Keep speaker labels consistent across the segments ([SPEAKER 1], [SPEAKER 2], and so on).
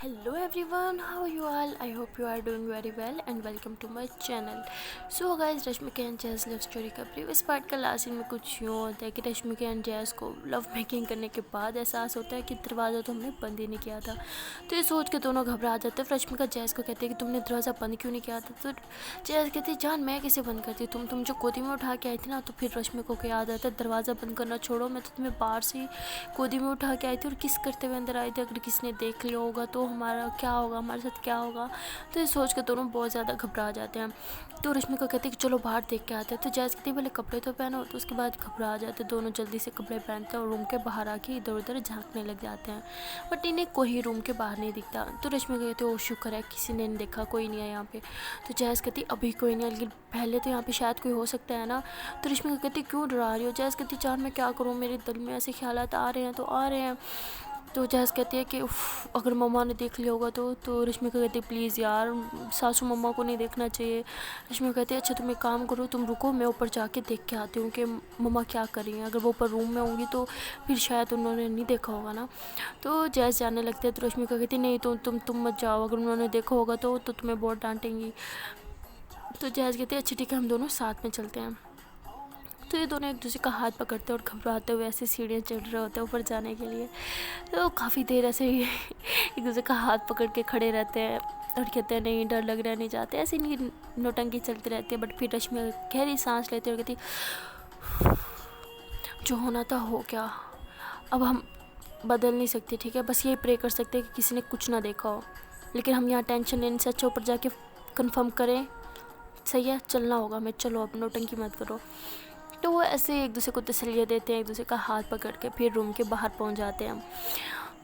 [SPEAKER 1] Hello everyone, how are you all? I hope you are doing very well and welcome to my channel. So guys, Rashmika and jazz love story का previous part का last scene में कुछ यूँ होता है कि Rashmika and jazz को love making करने के बाद एहसास होता है कि दरवाज़ा तो हमने बंद ही नहीं किया था। तो ये सोच के दोनों घबरा जाते हैं। फिर रश्मिका जैज़ को कहती है कि तुमने दरवाज़ा बंद क्यों नहीं किया था। तो जैज़ कहती है जान मैं कैसे बंद करती, तुम जो गोदी में उठा के आई थी ना। तो फिर रश्मिका को याद आता है दरवाज़ा बंद करना छोड़ो, मैं तो तुम्हें बाहर से गोदी में उठा के आई थी और किस करते हुए अंदर आई थी। अगर किसी ने देख लिया होगा तो हमारा क्या होगा, हमारे साथ क्या होगा। तो ये सोच के दोनों बहुत ज़्यादा घबरा जाते हैं। तो रश्मिका कहती है कि चलो बाहर देख के आते हैं। तो जैज़ कहती है पहले कपड़े तो पहनो। तो उसके बाद घबरा जाते हैं दोनों, जल्दी से कपड़े पहनते हैं और रूम के बाहर आके इधर उधर झांकने लग जाते हैं। बट इन्हें कोई रूम के बाहर नहीं दिखता। तो रश्मिका कहती है ओ शुक्र है किसी ने नहीं देखा, कोई नहीं है यहाँ पे। तो जैज़ कहती अभी कोई नहीं है, लेकिन पहले तो यहाँ पे शायद कोई हो सकता है ना। तो रश्मिका कहती क्यों डरा रही हो। जैज़ कहती जान मैं क्या करूँ, मेरे दिल में ऐसे ख्यालात आ रहे हैं तो आ रहे हैं। तो जैज़ कहती है कि अगर मम्मा ने देख लिया होगा तो रश्मिका कहती है प्लीज़ यार सासू मम्मा को नहीं देखना चाहिए। रश्मिका कहती है अच्छा तुम एक काम करो, तुम रुको मैं ऊपर जाके देख के आती हूँ कि मम्मा क्या कर रही हैं। अगर वो ऊपर रूम में होंगी तो फिर शायद उन्होंने नहीं देखा होगा ना। तो जैज़ जाने लगते हैं। तो रश्मिका कहती नहीं तुम मत जाओ, अगर उन्होंने देखा होगा तो तुम्हें बहुत डांटेंगी। तो जैज़ कहती है अच्छा ठीक है हम दोनों साथ में चलते हैं। तो ये दोनों एक दूसरे का हाथ पकड़ते हैं और घबराते हुए ऐसे सीढ़ियाँ चढ़ रहे होते हैं ऊपर जाने के लिए। तो काफ़ी देर ऐसे ही एक दूसरे का हाथ पकड़ के खड़े रहते हैं और कहते हैं नहीं डर लग रहा है नहीं जाते। ऐसे इनकी नौटंकी चलती रहती है। बट फिर रश्मि गहरी सांस लेती है और कहती जो होना था हो गया, अब हम बदल नहीं सकते ठीक है, बस यही प्रे कर सकते हैं कि किसी ने कुछ ना देखा हो। लेकिन हम यहाँ टेंशन लेने से अच्छा ऊपर जाके कंफर्म करें, सही है चलना होगा हमें, चलो अब नौटंकी मत करो। तो वो ऐसे एक दूसरे को तसल्लियाँ देते हैं, एक दूसरे का हाथ पकड़ के फिर रूम के बाहर पहुंच जाते हैं।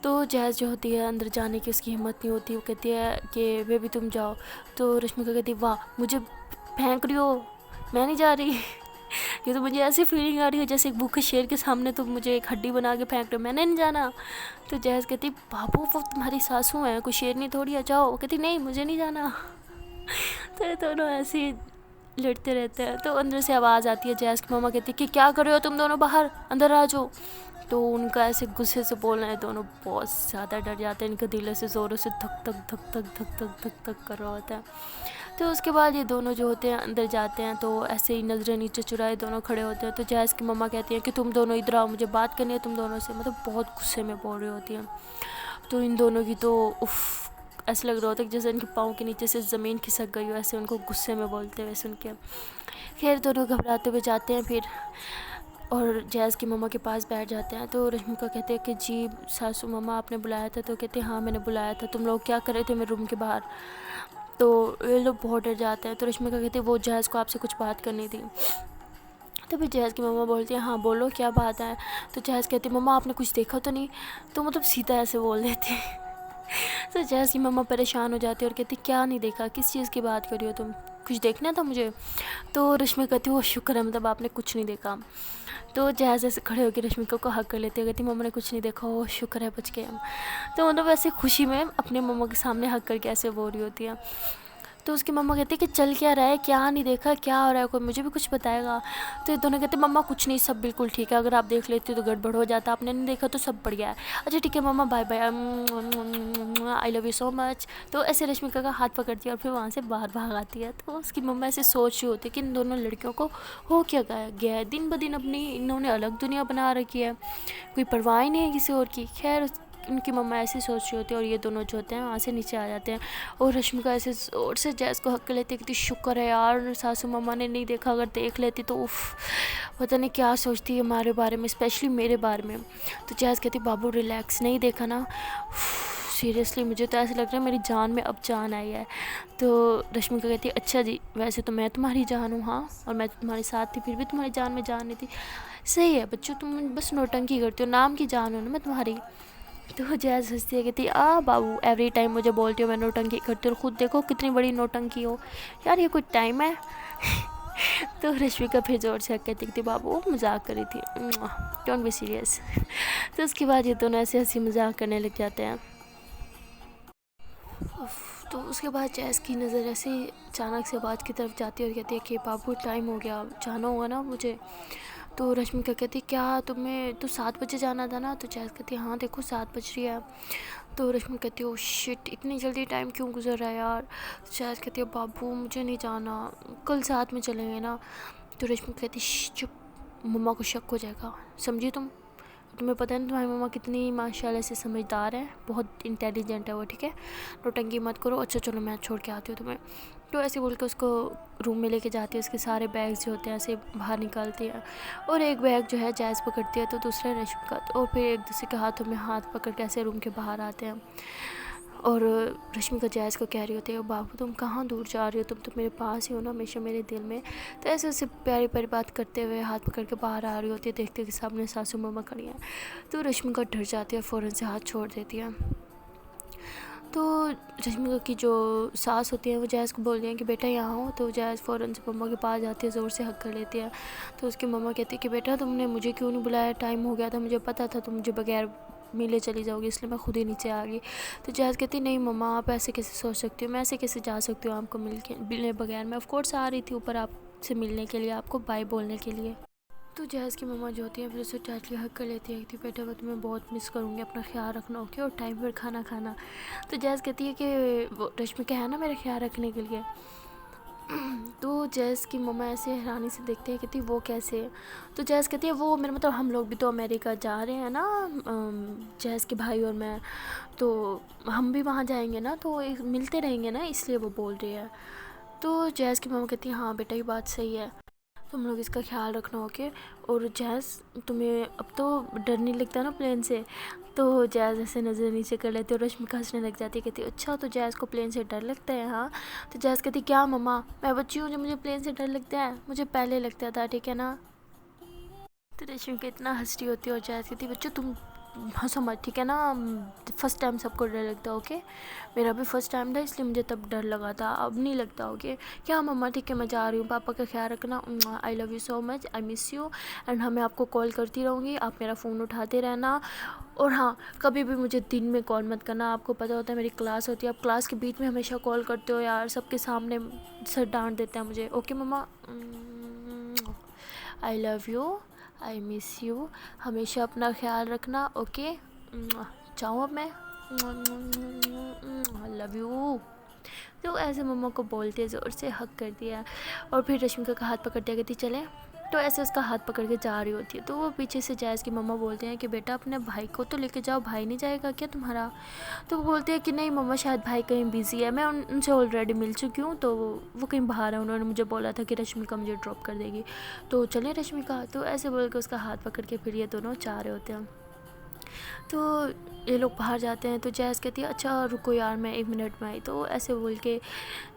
[SPEAKER 1] तो जैज़ जो होती है अंदर जाने की उसकी हिम्मत नहीं होती। वो कहती है कि बेबी तुम जाओ। तो रश्मिका कहती है वाह मुझे फेंक रही हो, मैं नहीं जा रही। ये तो मुझे ऐसी फीलिंग आ रही है जैसे एक भूखे शेर के सामने तुम मुझे एक हड्डी बना के फेंक रहे हो, मैंने नहीं जाना। तो जैज़ कहती बाबू वो तुम्हारी सासू हैं, कोई शेरनी थोड़ी है, जाओ। वो कहती नहीं मुझे नहीं जाना। तो ये दोनों ऐसे ही लड़ते रहते हैं। तो अंदर से आवाज़ आती है, जैज़ की मम्मा कहती है कि क्या कर रहे हो तुम दोनों, बाहर अंदर आ जाओ। तो उनका ऐसे गुस्से से बोलना है, दोनों बहुत ज़्यादा डर जाते हैं। इनका दिल ऐसे ज़ोरों से धक धक धक धक धक धक धक धक कर रहा होता है। तो उसके बाद ये दोनों जो होते हैं अंदर जाते हैं। तो ऐसे ही नज़रें नीचे चुराए दोनों खड़े होते हैं। तो जैज़ की मम्मा कहती है कि तुम दोनों इधर आओ, मुझे बात करनी है तुम दोनों से। मतलब बहुत गुस्से में बोल रही होती हैं। तो इन दोनों की तो ऐसे लग रहा होता है कि जैसे इनके पाँव के नीचे से ज़मीन खिसक गई हो, ऐसे उनको गुस्से में बोलते हुए सुन के। खैर दोनों घबराते हुए जाते हैं फिर और जैज़ की मम्मा के पास बैठ जाते हैं। तो रश्मिका कहते हैं कि जी सासू मम्मा आपने बुलाया था। तो कहते हैं हाँ मैंने बुलाया था, तुम लोग क्या कर रहे थे मेरे रूम के बाहर। तो ये लोग बहुत डर जाते हैं। तो रश्मिका कहती है वो जैज़ को आपसे कुछ बात करनी थी। तो फिर जैज़ की मम्मा बोलती है हाँ बोलो क्या बात है। तो जैज़ कहती है मम्मा आपने कुछ देखा तो नहीं। तो मतलब सीधा ऐसे बोल देती है। तो जैज़ की मम्मा परेशान हो जाती है और कहती क्या नहीं देखा, किस चीज़ की बात कर रही हो तुम, कुछ देखना था मुझे। तो रश्मिका कहती वो शुक्र है मतलब आपने कुछ नहीं देखा। तो जैज़ ऐसे खड़े होकर रश्मिका को हक कर लेते हैं, कहती मम्मा ने कुछ नहीं देखा, वो शुक्र है बच गए हम। तो मतलब ऐसे खुशी में अपने मम्मा के सामने हक करके ऐसे बोल रही होती है। तो उसकी मम्मा कहती है कि चल क्या रहा है, क्या नहीं देखा, क्या हो रहा है, कोई मुझे भी कुछ बताएगा। तो ये दोनों कहते मम्मा कुछ नहीं, सब बिल्कुल ठीक है, अगर आप देख लेते तो गड़बड़ हो जाता, आपने नहीं देखा तो सब बढ़िया है। अच्छा ठीक है मम्मा bye bye, I love you so much. तो ऐसे रश्मिका का हाथ पकड़ती है और फिर वहाँ से बाहर भाग आती है। तो उसकी मम्मा ऐसे सोच रही होती है कि इन दोनों लड़कियों को हो क्या गया है, दिन ब दिन अपनी इन्होंने अलग दुनिया बना रखी है, कोई परवाह ही नहीं है किसी और की। खैर उनकी मम्मा ऐसी सोच रही होती है और ये दोनों जो होते हैं वहाँ से नीचे आ जाते हैं। और रश्मिका ऐसे ज़ोर से जैज़ को हक लेती है, कितनी शुक्र है यार सासू मम्मा ने नहीं देखा, अगर देख लेती तो उफ पता नहीं क्या सोचती है हमारे बारे में, स्पेशली मेरे बारे में। तो जैज़ कहती बाबू रिलैक्स, नहीं देखा ना, सीरियसली मुझे तो ऐसा लग रहा है मेरी जान में अब जान आई है। तो रश्मिका कहती है अच्छा जी वैसे तो मैं तुम्हारी जान हूँ हाँ, और मैं तुम्हारे साथ थी फिर भी तुम्हारी जान में जान नहीं थी। सही है बच्चों तुम बस नौटंकी करती हो, नाम की जान हो ना मैं तुम्हारी। तो जैज़ हंसती है कहती बाबू एवरी टाइम मुझे बोलती हो मैं नौटंकी करती हूँ, खुद देखो कितनी बड़ी नौटंकी हो यार, ये कोई टाइम है। तो रश्मिका फिर जोर से कहती थी बाबू वो मजाक कर रही थी, डोंट बी सीरियस। तो उसके बाद ये दोनों ऐसे हंसी मजाक करने लग जाते हैं। तो उसके बाद जैज़ की नज़र ऐसे अचानक से आवाज़ की तरफ जाती है और कहती है कि बाबू टाइम हो गया, जाना होगा ना मुझे। तो रश्मिका कहती क्या तुम्हें तो 7 बजे जाना था ना। तो जैज़ कहती हाँ देखो 7 बज रही है। तो रश्मि कहती है ओ शिट, इतनी जल्दी टाइम क्यों गुजर रहा है यार। तो जैज़ कहती है बाबू मुझे नहीं जाना, कल साथ में चलेंगे ना। तो रश्मि कहती चुप, मम्मा को शक हो जाएगा, समझी तुम। तुम्हें पता है ना तुम्हारी मम्मा कितनी माशाल्लाह से समझदार है, बहुत इंटेलिजेंट है वो, ठीक है, नौटंकी मत करो। अच्छा चलो मैं छोड़ के आती हूँ तुम्हें। तो ऐसे बोल के उसको रूम में लेके जाती है, उसके सारे बैग्स जो होते हैं ऐसे बाहर निकालती है, और एक बैग जो है जैज़ पकड़ती है तो दूसरा रश्मि का, और फिर एक दूसरे के हाथों में हाथ पकड़ के ऐसे रूम के बाहर आते हैं। और रश्मि का जैज़ को कह रही होती है बाबू तुम कहाँ दूर जा रही हो, तुम तो मेरे पास ही हो ना हमेशा मेरे दिल में। तो ऐसे ऐसे प्यारी प्यारी बात करते हुए हाथ पकड़ के बाहर आ रही होती है, देखते कि सामने सासू मम्मा खड़ी हैं। तो रश्मि का डर जाती है, फ़ौरन से हाथ छोड़ देती है। तो रश्मि की जो सास होती है वो जैज़ को बोल रही है कि बेटा यहाँ हो। तो जैज़ फ़ौरन से मम्मा के पास जाती है, ज़ोर से हक कर लेती है। तो उसकी मम्मा कहती है कि बेटा तुमने मुझे क्यों नहीं बुलाया, टाइम हो गया था, मुझे पता था तुम मुझे बगैर मिले चली जाओगी, इसलिए मैं खुद ही नीचे आ गई। तो जैज़ कहती नहीं मम्मा आप ऐसे कैसे सोच सकती हो, मैं ऐसे कैसे जा सकती हूँ आपको मिलने बगैर। मैं ऑफकोर्स आ रही थी ऊपर आपसे मिलने के लिए, आपको बाय बोलने के लिए। तो जैज़ की मम्मा जो होती है फिर उसे टाइटली हक कर लेती है कि बेटा मैं तुम्हें बहुत मिस करूँगी, अपना ख्याल रखना ओके, और टाइम पर खाना खाना। तो जैज़ कहती है कि वो रश्मि का है ना मेरा ख्याल रखने के लिए। तो जैज़ की मम्मा ऐसे हैरानी से देखते हैं, कहती वो कैसे। तो जैज़ कहती है वो मेरा मतलब हम लोग भी तो अमेरिका जा रहे हैं ना, जैज़ के भाई और मैं, तो हम भी वहाँ जाएंगे ना, तो मिलते रहेंगे ना, इसलिए वो बोल रही है। तो जैज़ की मम्मा कहती है हाँ बेटा ये बात सही है, तुम लोग इसका ख्याल रखना ओके। और जैज़ तुम्हें अब तो डर नहीं लगता ना प्लेन से। तो जैज़ ऐसे नज़र नीचे कर लेती है और रश्मि हंसने लग जाती है, कहती है अच्छा तो जैज़ को प्लेन से डर लगता है हाँ। तो जैज़ कहती क्या मम्मा मैं बच्ची हूँ जो मुझे प्लेन से डर लगता है, मुझे पहले लगता था ठीक है ना। तो रश्मि को इतना हंसी होती है और जैज़ कहती बच्चों तुम हंसो मत ठीक है ना, फर्स्ट टाइम सबको डर लगता है ओके, मेरा भी फर्स्ट टाइम था इसलिए मुझे तब डर लगा था, अब नहीं लगता ओके। क्या मम्मा ठीक है मैं जा रही हूँ, पापा का ख्याल रखना, आई love you so much, I miss you, and मैं आपको कॉल करती रहूँगी, आप मेरा फ़ोन उठाते रहना। और हाँ कभी भी मुझे दिन में कॉल मत करना, आपको पता होता है मेरी क्लास होती है, आप क्लास के बीच में हमेशा कॉल करते हो यार, सबके सामने सर डांट देते हैं मुझे okay mamma, I love you, I miss you, हमेशा अपना ख्याल रखना ओके। जाऊँ अब मैं, आई लव यू। तो ऐसे मम्मा को बोलते हैं, ज़ोर से हक कर दिया, और फिर रश्मिका का हाथ पकड़ दिया, कहती चले। तो ऐसे उसका हाथ पकड़ के जा रही होती है, तो वो पीछे से जैज़ की मम्मा बोलते हैं कि बेटा अपने भाई को तो लेके जाओ, भाई नहीं जाएगा क्या तुम्हारा। तो वो बोलते हैं कि नहीं मम्मा शायद भाई कहीं बिज़ी है, मैं उनसे ऑलरेडी मिल चुकी हूँ, तो वो कहीं बाहर है, उन्होंने मुझे बोला था कि रश्मिका मुझे ड्रॉप कर देगी, तो चले रश्मिका। तो ऐसे बोल के उसका हाथ पकड़ के फिर ये दोनों जा रहे होते हैं। तो ये लोग बाहर जाते हैं, तो जैज़ कहती है अच्छा रुको यार मैं 1 मिनट में आई। तो ऐसे बोल के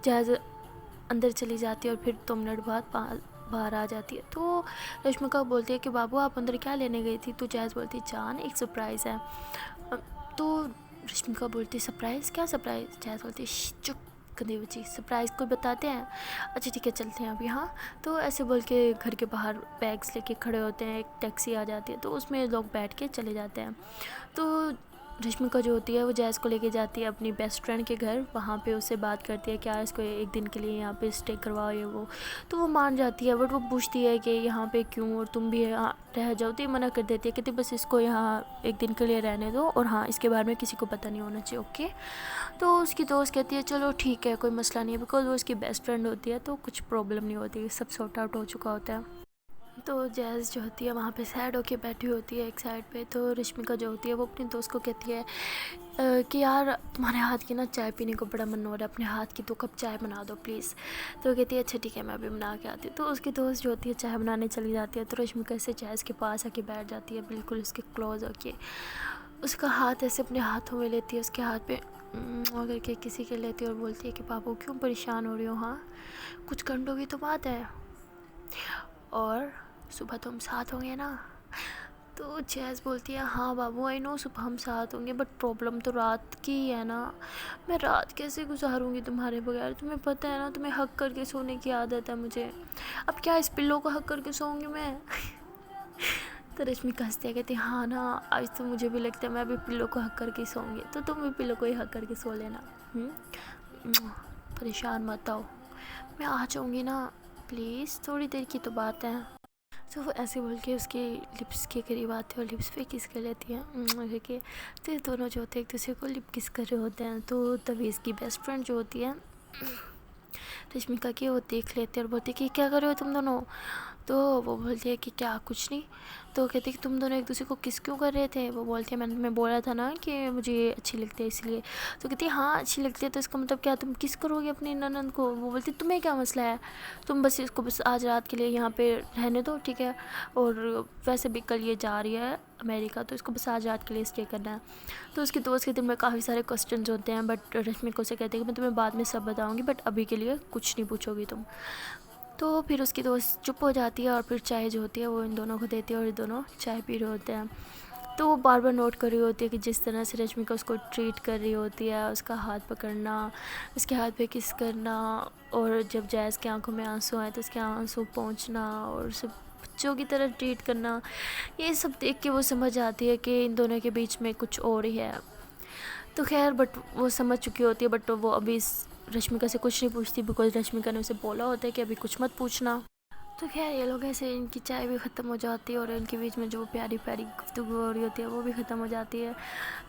[SPEAKER 1] जैज़ अंदर चली जाती है और फिर 2 मिनट बाद बाहर आ जाती है। तो रश्मिका बोलती है कि बाबू आप अंदर क्या लेने गई थी। तो जैज़ बोलती है जान एक सरप्राइज़ है। तो रश्मिका बोलती है सरप्राइज़, क्या सरप्राइज़। जैज़ बोलती है चुप गंदी बच्ची, सरप्राइज़ को बताते हैं, अच्छा ठीक है चलते हैं अभी हाँ। तो ऐसे बोल के घर के बाहर बैग्स लेके खड़े होते हैं, एक टैक्सी आ जाती है, तो उसमें लोग बैठ के चले जाते हैं। तो रश्मिका जो होती है वो जैज़ को लेके जाती है अपनी बेस्ट फ्रेंड के घर, वहाँ पे उससे बात करती है कि यार इसको एक दिन के लिए यहाँ पे स्टे करवाओ ये वो। तो वो मान जाती है, बट वो पूछती है कि यहाँ पे क्यों और तुम भी यहाँ रह जाओ। तो ये मना कर देती है, कहती बस इसको यहाँ एक दिन के लिए रहने दो, और हाँ इसके बारे में किसी को पता नहीं होना चाहिए ओके। तो उसकी दोस्त कहती है चलो ठीक है कोई मसला नहीं है, बिकॉज वो उसकी बेस्ट फ्रेंड होती है, तो कुछ प्रॉब्लम नहीं होती, सब सॉर्ट आउट हो चुका होता है। तो जैज़ जो होती है वहाँ पे सैड होके बैठी होती है एक साइड पे। तो रश्मिका जो होती है वो अपनी दोस्त को कहती है कि यार तुम्हारे हाथ की ना चाय पीने को बड़ा मन हो रहा है, अपने हाथ की 2 कप चाय बना दो प्लीज़। तो कहती है अच्छा ठीक है मैं अभी बना के आती हूँ। तो उसकी दोस्त जो होती है चाय बनाने चली जाती है, तो रश्मिका से जैज़ के पास आके बैठ जाती है, बिल्कुल उसके क्लोज होके उसका हाथ ऐसे अपने हाथों में लेती है, उसके हाथ पे करके किसी के लेती है और बोलती है कि बाबू क्यों परेशान हो रही हो, हाँ कुछ घंटों की तो बात है, और सुबह तो हम साथ होंगे ना। तो जैज़ बोलती है हाँ बाबू आई नो सुबह हम साथ होंगे, बट प्रॉब्लम तो रात की ही है ना, मैं रात कैसे गुजारूंगी तुम्हारे बगैर, तुम्हें पता है ना तुम्हें हक करके सोने की आदत है मुझे, अब क्या इस पिल्लो को हक करके सोऊंगी मैं। तो रश्मिका हंसती है, कहती हाँ ना आज तो मुझे भी लगता है मैं भी पिल्लो को हक करके सोऊंगी, तो तुम भी पिल्लो को ही हक करके सो लेना। परेशान मत आओ, मैं आ जाऊँगी ना प्लीज़, थोड़ी देर की तो बात है। तो वो ऐसे बोल के उसके लिप्स के करीब आते और लिप्स पे किस कर लेती है करके। तो ये दोनों जो होते हैं एक दूसरे को लिप किस कर रहे होते हैं। तो तभी इसकी बेस्ट फ्रेंड जो होती है रश्मिका की, वो देख लेते हैं और बोलती है कि क्या कर रहे हो तुम दोनों। तो वो बोलती है कि क्या कुछ नहीं। तो कहती है कि तुम दोनों एक दूसरे को किस क्यों कर रहे थे। वो बोलती है मैं बोला था ना कि मुझे ये अच्छी लगती है इसलिए। तो कहती है हाँ अच्छी लगती है तो इसका मतलब क्या तुम किस करोगे अपनी ननद को। वो बोलती है तुम्हें क्या मसला है, तुम बस इसको बस आज रात के लिए यहाँ पे रहने दो ठीक है। और वैसे भी कल ये जा रही है अमेरिका, तो इसको बस आज रात के लिए स्टे करना है। तो उसके दोस्त के दिल में काफ़ी सारे क्वेश्चन होते हैं, बट रश्मिका उसे कहती है कि मैं तुम्हें बाद में सब बताऊँगी, बट अभी के लिए कुछ नहीं पूछोगी तुम। तो फिर उसकी दोस्त चुप हो जाती है और फिर चाय जो होती है वो इन दोनों को देती है और ये दोनों चाय पी रहे होते हैं। तो वो बार बार नोट कर रही होती है कि जिस तरह से रश्मिका उसको ट्रीट कर रही होती है, उसका हाथ पकड़ना, उसके हाथ पे किस करना, और जब जैज़ की आंखों में आंसू आए तो उसके आंसू पोंछना और उसे बच्चों की तरह ट्रीट करना। ये सब देख के वो समझ आती है कि इन दोनों के बीच में कुछ और ही है। तो खैर बट वो समझ चुकी होती है, बट वो अभी रश्मिका से कुछ नहीं पूछती बिकॉज रश्मिका ने उसे बोला होता है कि अभी कुछ मत पूछना। तो खैर ये लोग ऐसे, इनकी चाय भी ख़त्म हो जाती है और इनके बीच में जो प्यारी प्यारी गुफ्तगू हो रही होती है वो भी ख़त्म हो जाती है।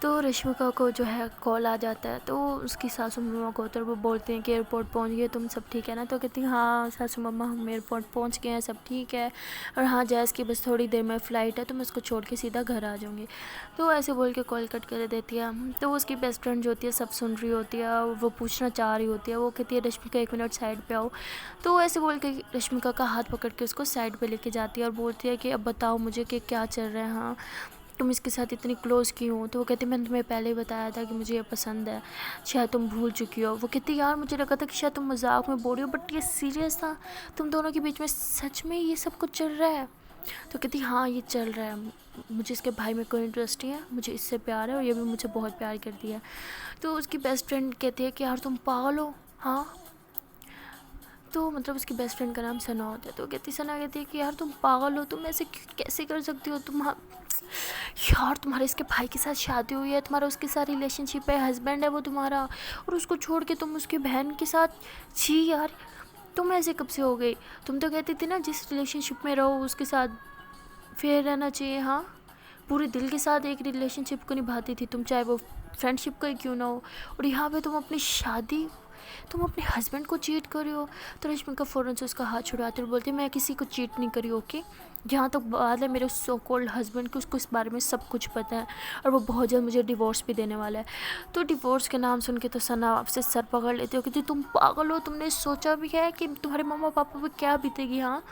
[SPEAKER 1] तो रश्मिका को जो है कॉल आ जाता है, तो उसकी सासू मम्मा को तो वो बोलते हैं कि एयरपोर्ट पहुंच गए तुम, सब ठीक है ना। तो कहती हैं हाँ सासू मम्मा हम एयरपोर्ट पहुंच गए हैं, सब ठीक है। और हाँ जैज़ की बस थोड़ी देर में फ़्लाइट है तो मैं उसको छोड़ के सीधा घर आ जाऊँगी। तो ऐसे बोल के कॉल कट कर देती है। तो उसकी बेस्ट फ्रेंड जो होती है सब सुन रही होती है, वो पूछना चाह रही होती है। वो कहती है रश्मिका 1 मिनट साइड पे आओ। तो ऐसे बोल के रश्मिका का हाथ पकड़ के उसको साइड पे लेके जाती है और बोलती है कि अब बताओ मुझे कि क्या चल रहा है, हाँ तुम इसके साथ इतनी क्लोज़ क्यों हो। तो वो कहती मैंने तुम्हें पहले ही बताया था कि मुझे ये पसंद है, शायद तुम भूल चुकी हो। वो कहती यार मुझे लगा था कि शायद तुम मजाक में बोल रही हो, बट ये सीरियस था, तुम दोनों के बीच में सच में ये सब कुछ चल रहा है। तो कहती हाँ ये चल रहा है, मुझे इसके भाई में कोई इंटरेस्ट नहीं है, मुझे इससे प्यार है और ये भी मुझे बहुत प्यार करती है। तो उसकी बेस्ट फ्रेंड कहती है कि यार तुम पागल हो। हाँ तो मतलब उसकी बेस्ट फ्रेंड का नाम सना होता है। तो कहती सना कहती है कि यार तुम पागल हो, तुम ऐसे कैसे कर सकती हो, तुम यार तुम्हारे इसके भाई के साथ शादी हुई है, तुम्हारा उसके साथ रिलेशनशिप है, हस्बैंड है वो तुम्हारा, और उसको छोड़ के तुम उसकी बहन के साथ, छी यार तुम ऐसे कब से हो गई। तुम तो कहती थी ना जिस रिलेशनशिप में रहो उसके साथ फेयर रहना चाहिए, हाँ पूरे दिल के साथ एक रिलेशनशिप को निभाती थी तुम, चाहे वो फ्रेंडशिप का ही क्यों ना हो। और यहाँ पे तुम अपनी शादी, तुम अपने हस्बैंड को चीट कर रही हो। तो रश्मिका फ़ौरन से उसका हाथ छुड़ाती और बोलती है मैं किसी को चीट नहीं करी, ओके। जहाँ तक बात है मेरे सो कॉल्ड हस्बैंड को, उसको इस बारे में सब कुछ पता है और वो बहुत जल्द मुझे डिवोर्स भी देने वाला है। तो डिवोर्स के नाम सुन के तो सना आपसे सर पकड़ लेती हो कि तुम पागल हो, तुमने सोचा भी है कि तुम्हारे मम्मा पापा पर क्या बीतेगी। हाँ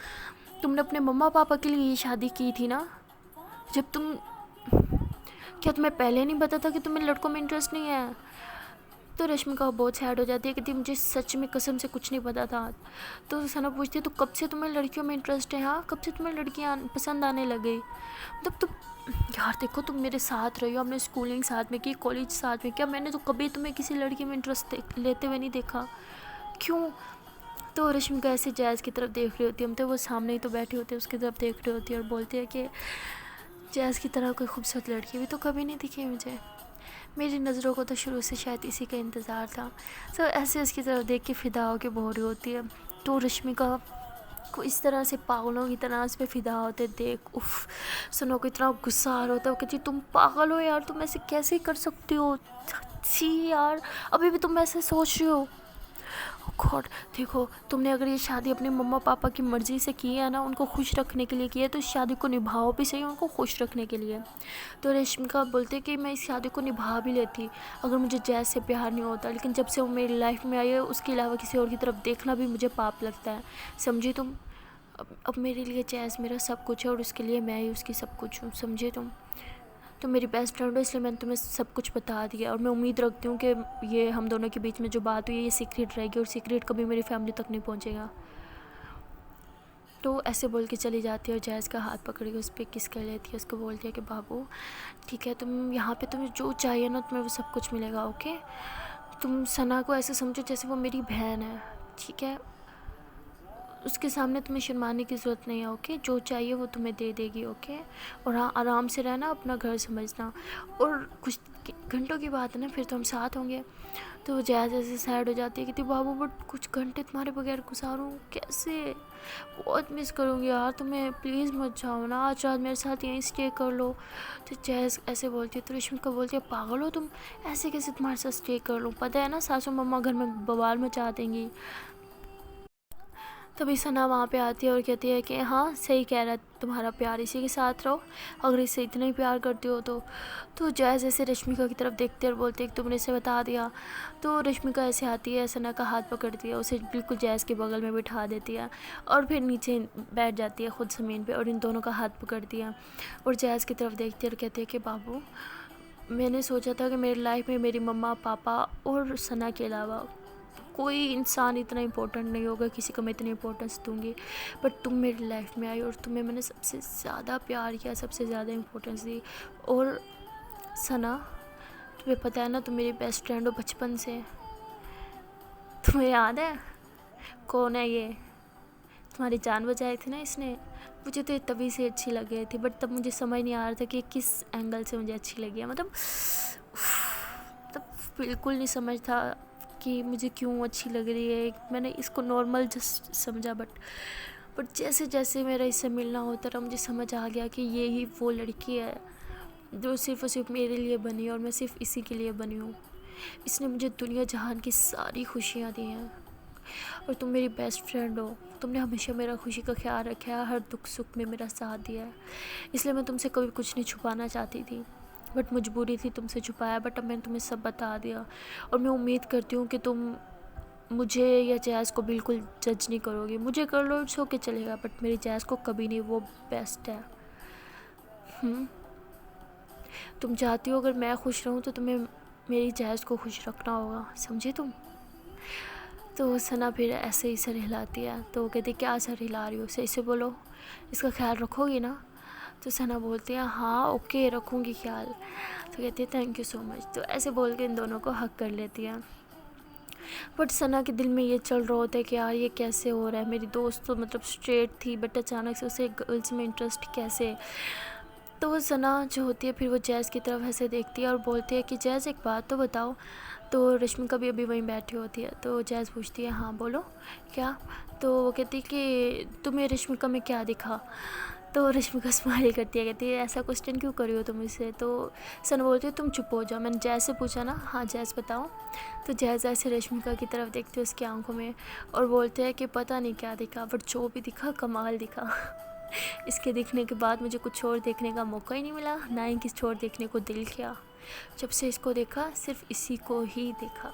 [SPEAKER 1] तुमने अपने मम्मा पापा के लिए ये शादी की थी ना, जब तुम, क्या तुम्हें पहले नहीं पता था कि तुम्हें लड़कों में इंटरेस्ट नहीं है। तो रश्मिका बहुत सैड हो जाती है, कहती मुझे सच में कसम से कुछ नहीं पता था। तो सना पूछती है तो कब से तुम्हें लड़कियों में इंटरेस्ट है, हाँ कब से तुम्हें लड़कियाँ पसंद आने लग गई। मतलब तुम, यार देखो तुम मेरे साथ रही हो, हमने स्कूलिंग साथ में की, कॉलेज साथ में किया, मैंने तो कभी तुम्हें किसी लड़की में इंटरेस्ट लेते हुए नहीं देखा, क्यों। तो रश्मिका ऐसे जैज़ की तरफ देख रही होती है, हम तो वो सामने ही तो बैठी होती है उसकी तरफ देख रही होती है और बोलती है कि जैज़ की तरह कोई खूबसूरत लड़की भी तो कभी नहीं दिखी मुझे, मेरी नज़रों को तो शुरू से शायद इसी का इंतज़ार था। तो ऐसे उसकी तरफ देख के फ़िदा होकर बोल रही होती है। तो रश्मिका को इस तरह से पागलों की तरह इस पर फ़िदा होते देख उफ सुनो को इतना गुस्सा आ रहा होता है। वो कहती तुम पागल हो यार, तुम ऐसे कैसे कर सकती हो, छी यार अभी भी तुम ऐसे सोच रही हो। गॉड देखो तुमने अगर ये शादी अपने मम्मा पापा की मर्ज़ी से की है ना, उनको खुश रखने के लिए की है, तो इस शादी को निभाओ भी सही उनको खुश रखने के लिए। तो रश्मिका बोलते कि मैं इस शादी को निभा भी लेती अगर मुझे जैज़ से प्यार नहीं होता, लेकिन जब से वो मेरी लाइफ में आई है उसके अलावा किसी और की तरफ देखना भी मुझे पाप लगता है, समझी तुम। अब मेरे लिए जैज़ मेरा सब कुछ है और उसके लिए मैं ही उसकी सब कुछ हूँ, समझे तुम। तो मेरी बेस्ट फ्रेंड हो इसलिए मैंने तुम्हें सब कुछ बता दिया और मैं उम्मीद रखती हूँ कि ये हम दोनों के बीच में जो बात हुई है ये सीक्रेट रहेगी और सीक्रेट कभी मेरी फैमिली तक नहीं पहुँचेगा। तो ऐसे बोल के चली जाती है और जैज़ का हाथ पकड़ के उस पर किस कर लेती है, उसको बोलती है कि बाबू ठीक है तुम यहाँ पे तुम्हें जो चाहिए ना तुम्हें वो सब कुछ मिलेगा, ओके। तुम सना को ऐसे समझो जैसे वो मेरी बहन है, ठीक है। उसके सामने तुम्हें शर्माने की ज़रूरत नहीं है, ओके। जो चाहिए वो तुम्हें दे देगी, ओके। और हाँ आराम से रहना, अपना घर समझना। और कुछ घंटों की बात है ना, फिर तो हम साथ होंगे। तो जैसे ऐसे सैड हो जाती है, कहती बाबू बट कुछ घंटे तुम्हारे बगैर गुजारूँ कैसे, बहुत मिस करूँगी यार तुम्हें, प्लीज़ मत जाओ ना, आज रात मेरे साथ यहीं स्टे कर लो। तो जैस ऐसे बोलती है, तो रश्मिका बोलती है पागल हो तुम, ऐसे कैसे तुम्हारे साथ स्टे कर लूँ, पता है ना सासू मम्मा घर में बवाल मचा देंगी। तभी सना वहाँ पे आती है और कहती है कि हाँ सही कह रहा है, तुम्हारा प्यार इसी के साथ रहो, अगर इससे इतना ही प्यार करती हो तो जैस ऐसे रश्मिका की तरफ देखते और बोलते कि तुमने इसे बता दिया। तो रश्मिका ऐसे आती है, सना का हाथ पकड़ती है, उसे बिल्कुल जैस के बगल में बिठा देती है और फिर नीचे बैठ जाती है खुद ज़मीन पे और इन दोनों का हाथ पकड़ती है और जैस की तरफ देखती है और कहती है कि बाबू, मैंने सोचा था कि मेरी लाइफ में मेरी मम्मा पापा और सना के अलावा कोई इंसान इतना इम्पोर्टेंट नहीं होगा, किसी को मैं इतनी इम्पोर्टेंस दूंगी, बट तुम मेरी लाइफ में आई और तुम्हें मैंने सबसे ज़्यादा प्यार किया, सबसे ज़्यादा इम्पोर्टेंस दी। और सना, तुम्हें पता है ना तुम मेरी बेस्ट फ्रेंड हो बचपन से, तुम्हें याद है कौन है ये, तुम्हारी जान बचाई थी ना इसने। मुझे तो ये तभी से अच्छी लग गई थी, बट तब मुझे समझ नहीं आ रहा था कि किस एंगल से मुझे अच्छी लगी है, मतलब तब बिल्कुल नहीं समझ था कि मुझे क्यों अच्छी लग रही है। मैंने इसको नॉर्मल जस्ट समझा, बट जैसे जैसे मेरा इससे मिलना होता रहा मुझे समझ आ गया कि ये ही वो लड़की है जो सिर्फ़ और सिर्फ मेरे लिए बनी है और मैं सिर्फ इसी के लिए बनी हूँ। इसने मुझे दुनिया जहान की सारी खुशियाँ दी हैं और तुम मेरी बेस्ट फ्रेंड हो, तुमने हमेशा मेरा खुशी का ख्याल रखा है, हर दुख सुख में मेरा साथ दिया है, इसलिए मैं तुमसे कभी कुछ नहीं छुपाना चाहती थी, बट मजबूरी थी तुमसे छुपाया, बट अब मैंने तुम्हें सब बता दिया और मैं उम्मीद करती हूँ कि तुम मुझे या जैज़ को बिल्कुल जज नहीं करोगी। मुझे कर लो इट्स ओके चलेगा, बट मेरी जैज़ को कभी नहीं, वो बेस्ट है। तुम चाहती हो अगर मैं खुश रहूँ तो तुम्हें मेरी जैज़ को खुश रखना होगा, समझे तुम। तो सना फिर ऐसे ही सर हिलाती है, तो वो कहती क्या सर हिला रही हो, सही से बोलो, इसका ख्याल रखोगी ना। तो सना बोलती है हाँ ओके रखूँगी ख्याल। तो कहती है थैंक यू सो मच। तो ऐसे बोल के इन दोनों को हक कर लेती है। बट सना के दिल में ये चल रहा होता है कि यार ये कैसे हो रहा है, मेरी दोस्त तो मतलब स्ट्रेट थी बट अचानक से उसे गर्ल्स में इंटरेस्ट कैसे। तो वो सना जो होती है फिर वो जैज़ की तरफ ऐसे देखती है और बोलती है कि जैज़ एक बात तो बताओ। तो रश्मिका भी अभी वहीं बैठी होती है, तो जैज़ पूछती है हाँ बोलो क्या। तो वो कहती है कि तुम्हें रश्मिका में क्या दिखा। तो रश्मिका स्माइल करती है, कहती है ऐसा क्वेश्चन क्यों कर रही हो तुम इससे। तो सना बोलती है तुम चुप हो जाओ, मैंने जैज़ से पूछा ना, हाँ जैज़ बताओ। तो जैज़ ऐसे रश्मिका की तरफ देखती है उसकी आंखों में और बोलते हैं कि पता नहीं क्या दिखा, बट जो भी दिखा कमाल दिखा। इसके दिखने के बाद मुझे कुछ और देखने का मौका ही नहीं मिला, ना ही किसी और देखने को दिल किया। जब से इसको देखा सिर्फ इसी को ही देखा,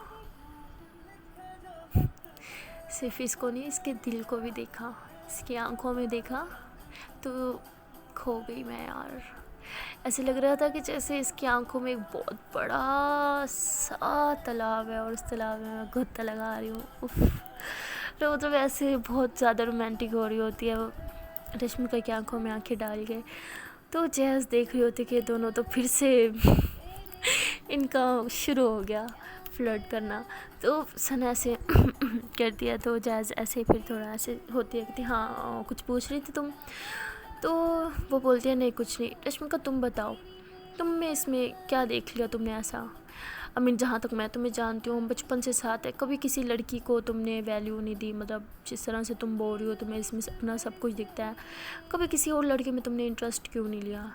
[SPEAKER 1] सिर्फ इसको नहीं इसके दिल को भी देखा, इसकी आंखों में देखा, तो खो गई मैं यार। ऐसे लग रहा था कि जैसे इसकी आंखों में एक बहुत बड़ा सा तालाब है और उस तालाब में मैं गोता लगा रही हूँ। उफ, तो मतलब ऐसे बहुत ज़्यादा रोमांटिक हो रही होती है वो रश्मिका की आंखों में आंखें डाल के। तो जैज़ देख रही होती कि दोनों तो फिर से इनका शुरू हो गया फ्लर्ट करना। तो सना ऐसे करती है, तो जैज़ ऐसे फिर थोड़ा ऐसे होती है, कहती हाँ कुछ पूछ रही थी तुम। तो वो बोलती है नहीं कुछ नहीं। रश्मिका तुम बताओ, तुम में इसमें क्या देख लिया तुमने ऐसा। आई मीन जहाँ तक मैं तुम्हें जानती हूँ बचपन से साथ है, कभी किसी लड़की को तुमने वैल्यू नहीं दी, मतलब जिस तरह से तुम बोल रही हो तुम्हें इसमें अपना सब कुछ दिखता है, कभी किसी और लड़के में तुमने इंटरेस्ट क्यों नहीं लिया।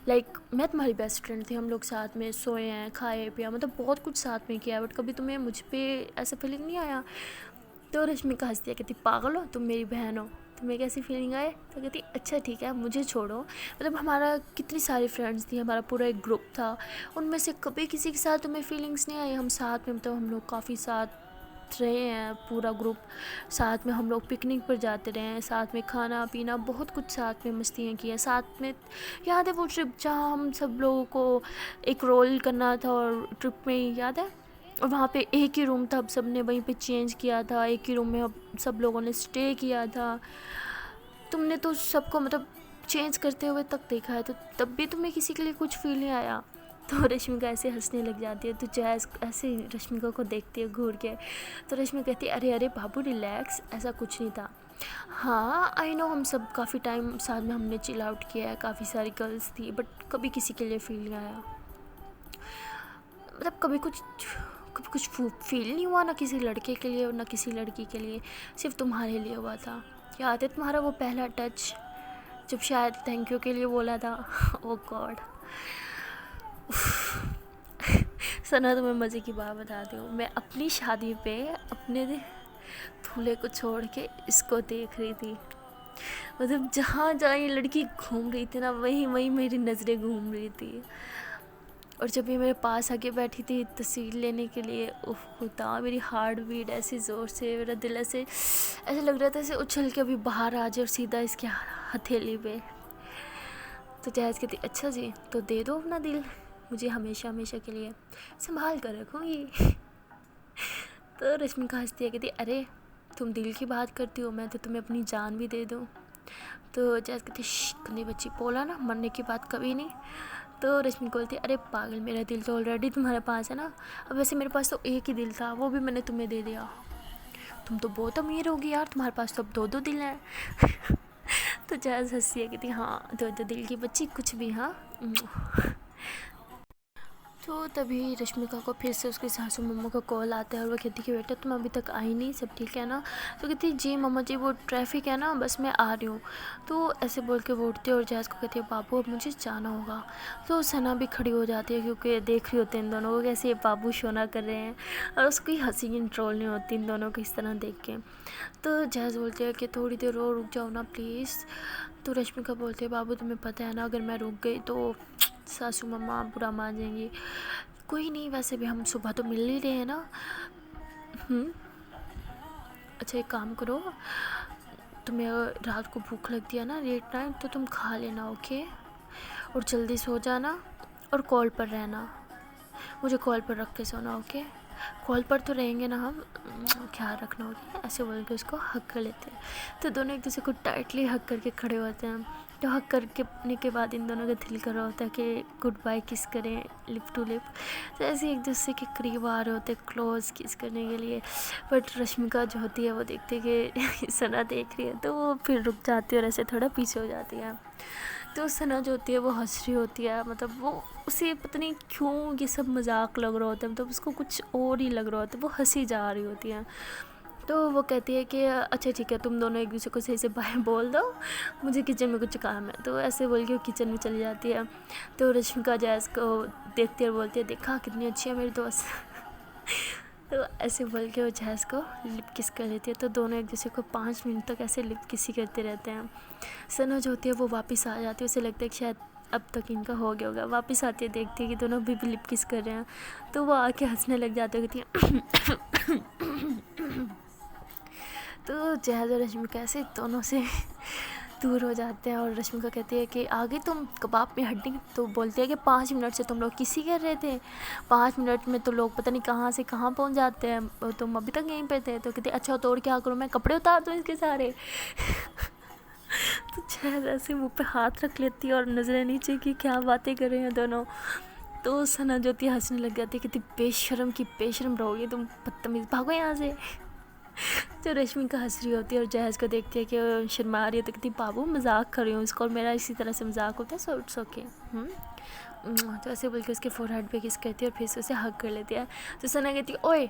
[SPEAKER 1] लाइक मैं तुम्हारी बेस्ट फ्रेंड थी, हम लोग साथ में सोए हैं खाए पिया, मतलब बहुत कुछ साथ में किया है, बट कभी तुम्हें मुझ पर ऐसा फीलिंग नहीं आया। तो रश्मिका हंसती है, कहती पागल हो तुम, मेरी बहन हो, तुम्हें कैसी फीलिंग आए। तो कहती अच्छा ठीक है मुझे छोड़ो, मतलब हमारा कितनी सारी फ्रेंड्स थी, हमारा पूरा एक ग्रुप था, उनमें से कभी किसी के साथ तुम्हें फीलिंग्स नहीं आई। हम साथ में मतलब हम लोग काफ़ी साथ रहे हैं, पूरा ग्रुप साथ में, हम लोग पिकनिक पर जाते रहे हैं, साथ में खाना पीना बहुत कुछ साथ में मस्तियाँ की हैं साथ में। याद है वो ट्रिप जहाँ हम सब लोगों को एक रोल करना था और ट्रिप में ही याद है, और वहाँ पे एक ही रूम था, अब सब ने वहीं पे चेंज किया था, एक ही रूम में अब सब लोगों ने स्टे किया था। तुमने तो सबको मतलब चेंज करते हुए तक देखा है, तो तब भी तुम्हें किसी के लिए कुछ फील नहीं आया। तो रश्मिका ऐसे हंसने लग जाती है, तो जैज़ ऐसे रश्मिका को देखती है घूर के। तो रश्मिका कहती है अरे अरे बाबू रिलैक्स, ऐसा कुछ नहीं था। हाँ आई नो हम सब काफ़ी टाइम साथ में हमने चिल आउट किया है, काफ़ी सारी गर्ल्स थी, बट कभी किसी के लिए फील नहीं आया। मतलब कभी कुछ फील नहीं हुआ ना किसी लड़के के लिए और ना किसी लड़की के लिए, सिर्फ तुम्हारे लिए हुआ था। याद है तुम्हारा वो पहला टच जब शायद थैंक यू के लिए बोला था? ओ गॉड। सना तुम्हें मज़े की बात बताती हूँ, मैं अपनी शादी पे अपने दूल्हे को छोड़ के इसको देख रही थी। मतलब जहाँ जहाँ ये लड़की घूम रही थी ना, वहीं वहीं मेरी नज़रें घूम रही थी। और जब ये मेरे पास आके बैठी थी तस्वीर लेने के लिए, उफ खुदा, मेरी हार्ट बीट ऐसी ज़ोर से, मेरा दिल ऐसे लग रहा था ऐसे उछल के अभी बाहर आ जाए और सीधा इसके हथेली पे। तो जहाज़ कहती अच्छा जी, तो दे दो अपना दिल मुझे, हमेशा हमेशा के लिए संभाल कर रखूँगी। तो रश्मिका हंसती है, कहती अरे तुम दिल की बात करती हो, मैं तो तुम्हें अपनी जान भी दे दूँ। तो जैस कहती गंदी बच्ची, बोला ना मरने की बात कभी नहीं। तो रश्मिका बोलती अरे पागल, मेरा दिल तो ऑलरेडी तुम्हारे पास है ना। अब वैसे मेरे पास तो एक ही दिल था, वो भी मैंने तुम्हें दे दिया। तुम तो बहुत अमीर होगी यार, तुम्हारे पास तो अब 2-2 दिल हैं। तो जैस हंसी है, कहती हाँ 2-2 दिल की बच्ची कुछ भी। हाँ। तो तभी रश्मिका को फिर से उसकी सासू मम्मा का कॉल आता है और वो कहती कि बेटा तुम अभी तक आई नहीं, सब ठीक है ना? तो कहती जी मम्मा जी, वो ट्रैफिक है ना, बस मैं आ रही हूँ। तो ऐसे बोल के वो उठती है और जैस को कहती है बाबू अब मुझे जाना होगा। तो सना भी खड़ी हो जाती है क्योंकि देख रही होती है इन दोनों को कैसे ये बाबू शोना कर रहे हैं, और उसकी हंसी कंट्रोल नहीं होती इन दोनों को इस तरह देख के। तो जैस बोलती है कि थोड़ी देर और रुक जाओ ना प्लीज़। तो रश्मिका बोलती है बाबू तुम्हें पता है ना, अगर मैं रुक गई तो सासू मम्मा बुरा मान जाएंगी। कोई नहीं, वैसे भी हम सुबह तो मिल ही रहे हैं ना। अच्छा एक काम करो, तुम्हें रात को भूख लगती है ना लेट नाइट, तो तुम खा लेना ओके, और जल्दी सो जाना और कॉल पर रहना, मुझे कॉल पर रख के सोना ओके। कॉल पर तो रहेंगे ना हम, ख्याल रखना होगी। ऐसे बोल के उसको हक कर लेते हैं। तो दोनों एक दूसरे को टाइटली हक करके खड़े होते हैं। तो हक करने के बाद इन दोनों का दिल कर रहा होता है कि गुड बाय किस करें लिप टू लिप। तो ऐसे एक दूसरे के करीब आ रहे होते हैं क्लोज किस करने के लिए। बट रश्मिका जो होती है वो देखती है कि सना देख रही है, तो वो फिर रुक जाती है और ऐसे थोड़ा पीछे हो जाती है। तो सना जो होती है वो हंस रही होती है, मतलब वो उसे पता नहीं क्यों ये सब मजाक लग रहा होता है, मतलब उसको कुछ और ही लग रहा होता है, वो हंसी जा रही होती है। तो वो कहती है कि अच्छा ठीक है, तुम दोनों एक दूसरे को सही से बाय बोल दो, मुझे किचन में कुछ काम है। तो ऐसे बोल के वो किचन में चली जाती है। तो रश्मिका जैस को देखती है और बोलती है देखा कितनी अच्छी है मेरी दोस्त। तो ऐसे बोल के वो जैस को लिप किस कर लेती है। तो दोनों एक दूसरे को 5 मिनट तक ऐसे लिप किसी करते रहते हैं। सना जो होती है वो वापस आ जाती है, उसे लगता है कि शायद अब तक इनका हो गया होगा। वापस आती है, देखती है कि दोनों भी लिप किस कर रहे हैं, तो वो आके हंसने लग जाते हैं, कहती है। तो जहाज़ और रश्मिका ऐसे दोनों से दूर हो जाते हैं और रश्मिका कहती है कि आगे तुम कबाब में हड्डी। तो बोलते हैं कि 5 मिनट से तुम लोग किसी कर रहे थे, 5 मिनट में तो लोग पता नहीं कहाँ से कहाँ पहुँच जाते हैं, और तुम अभी तक यहीं पे थे। तो कहते अच्छा तो और क्या करूँ, मैं कपड़े उतार दूँ इसके सारे। तो जहाज़ ऐसे मुँह पे हाथ रख लेती है और नज़रें नीचे की क्या बातें कर रहे हैं दोनों। तो सना जो होती है हंसने लग जाती है, कहती बेशरम की बेशरम रहोगी तुम, बदतमीज़, भागो यहाँ से। तो रश्मिका हंस रही होती है और जहाज़ को देखती है कि शर्मा रही है, तो कहती बाबू मजाक कर रही हूँ इसको, और मेरा इसी तरह से मजाक होता है, सो इट्स ओके। तो ऐसे बोल के उसके फोरहेड पे किस करती है और फिर से उसे हक कर लेती है। तो सना कहती है ओए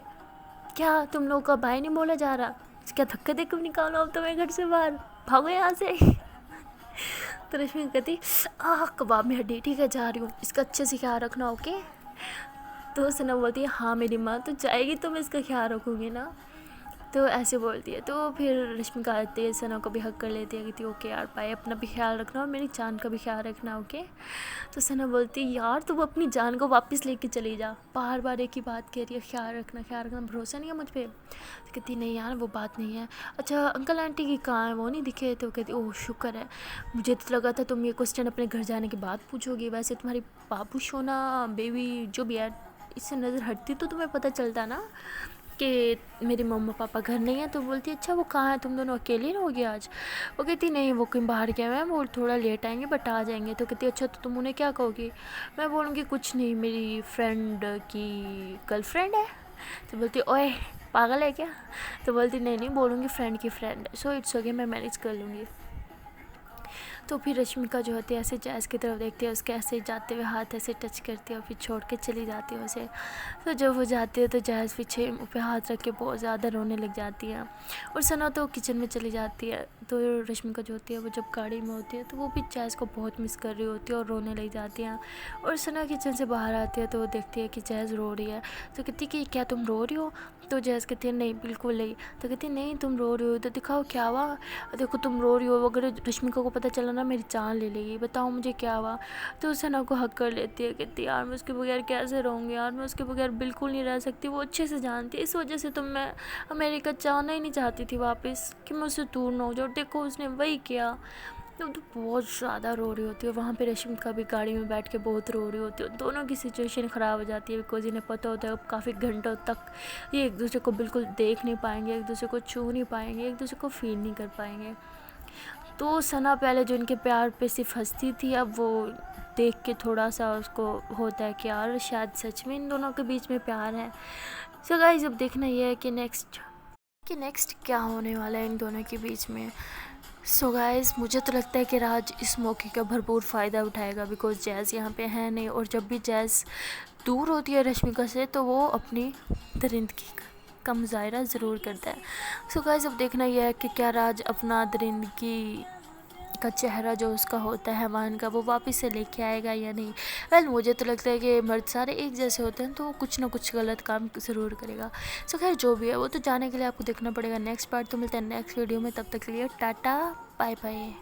[SPEAKER 1] क्या तुम लोगों का बाय नहीं बोला जा रहा, क्या धक्का देकर निकालो अब तुम्हें घर से बाहर, भागो यहाँ से। तो रश्मिका कहती कबाब में हड्डी, ठीक है जा रही हूँ, इसका अच्छे से ख्याल रखना ओके। तो सना बोलती है हाँ मेरी माँ तो जाएगी तो मैं इसका ख्याल रखूँगी ना। तो ऐसे बोलती है। तो फिर रश्मिका आती है, सना को भी हक कर लेती है, कहती ओके यार बाय, अपना भी ख्याल रखना और मेरी जान का भी ख्याल रखना ओके। तो सना बोलती है यार तू अपनी जान को वापस लेके चली जा, बार बार एक ही बात कह रही है, ख्याल रखना, भरोसा नहीं है मुझ पर। तो कहती नहीं यार वो बात नहीं है। अच्छा अंकल आंटी की कहाँ है, वो नहीं दिखे? तो कहती ओह शुक्र है, मुझे तो लगा था तुम ये क्वेश्चन अपने घर जाने के बाद पूछोगी, वैसे तुम्हारी बाबू सोना बेबी जो भी है इससे नज़र हटती तो तुम्हें पता चलता ना कि मेरे मम्मा पापा घर नहीं है। तो बोलती अच्छा वो कहाँ है, तुम दोनों अकेले रहोगे आज? वो कहती नहीं वो कहीं बाहर गए हुए हैं, वो थोड़ा लेट आएंगे बट आ जाएंगे। तो कहती अच्छा तो तुम उन्हें क्या कहोगी? मैं बोलूँगी कुछ नहीं, मेरी फ्रेंड की गर्लफ्रेंड है। तो बोलती ओए पागल है क्या? तो बोलती नहीं बोलूँगी फ्रेंड की फ्रेंड, सो इट्स ओके मैं मैनेज कर लूँगी। तो फिर रश्मिका जो होती है ऐसे जैज़ की तरफ देखती है, उसके ऐसे जाते हुए हाथ ऐसे टच करती है और फिर छोड़ के चली जाती है उसे। तो जब वो जाती है तो जैज़ पीछे मुँह पे हाथ रख के बहुत ज़्यादा रोने लग जाती है और सना तो किचन में चली जाती है। तो रश्मिका जो होती है वो जब गाड़ी में होती है तो वो भी जैज़ को बहुत मिस कर रही होती है और रोने लग जाती है। और सना किचन से बाहर आती है तो वो देखती है कि जैज़ रो रही है। तो कहती है कि क्या तुम रो रही हो? तो जैज़ कहती है नहीं बिल्कुल नहीं। तो कहती है नहीं तुम रो रही हो तो दिखाओ क्या हुआ, देखो तुम रो रही हो, अगर रश्मिका को पता चला ना मेरी जान ले लेगी, बताओ मुझे क्या हुआ। तो सना को हक कर लेती है, कहती है यार मैं उसके बगैर कैसे रहूँगी यार, मैं उसके बगैर बिल्कुल नहीं रह सकती, वो अच्छे से जानती है, इस वजह से तो मैं अमेरिका जाना ही नहीं चाहती थी वापस कि मैं उससे दूर ना हो जाऊँ। देखो उसने वही किया। तो बहुत ज़्यादा रो रही होती है। वहाँ पे रश्मिका भी गाड़ी में बैठ के बहुत रो रही होती है। दोनों की सिचुएशन ख़राब हो जाती है बिकॉज इन्हें पता होता है अब काफ़ी घंटों तक ये एक दूसरे को बिल्कुल देख नहीं पाएंगे, एक दूसरे को छू नहीं पाएंगे, एक दूसरे को फील नहीं कर पाएंगे। तो सना पहले जो इनके प्यार पे सिर्फ हंसती थी, अब वो देख के थोड़ा सा उसको होता है कि यार शायद सच में इन दोनों के बीच में प्यार है। सो गाइस अब देखना ये है कि नेक्स्ट क्या होने वाला है इन दोनों के बीच में। सो गाइस मुझे तो लगता है कि राज इस मौके का भरपूर फ़ायदा उठाएगा बिकॉज जैज़ यहाँ पे है नहीं, और जब भी जैज़ दूर होती है रश्मिका से तो वो अपनी दरिंदगी का मुजाहरा ज़रूर करता है। सो गाइस अब देखना यह है कि क्या राज अपना दरिंदगी का चेहरा जो उसका होता है हैवान का वो वापस से लेके आएगा या नहीं। वेल मुझे तो लगता है कि मर्द सारे एक जैसे होते हैं तो वो कुछ ना कुछ गलत काम ज़रूर करेगा। सो खैर जो भी है वो तो जाने के लिए आपको देखना पड़ेगा नेक्स्ट पार्ट। तो मिलते हैं नेक्स्ट वीडियो में, तब तक के लिए टाटा बाय बाय।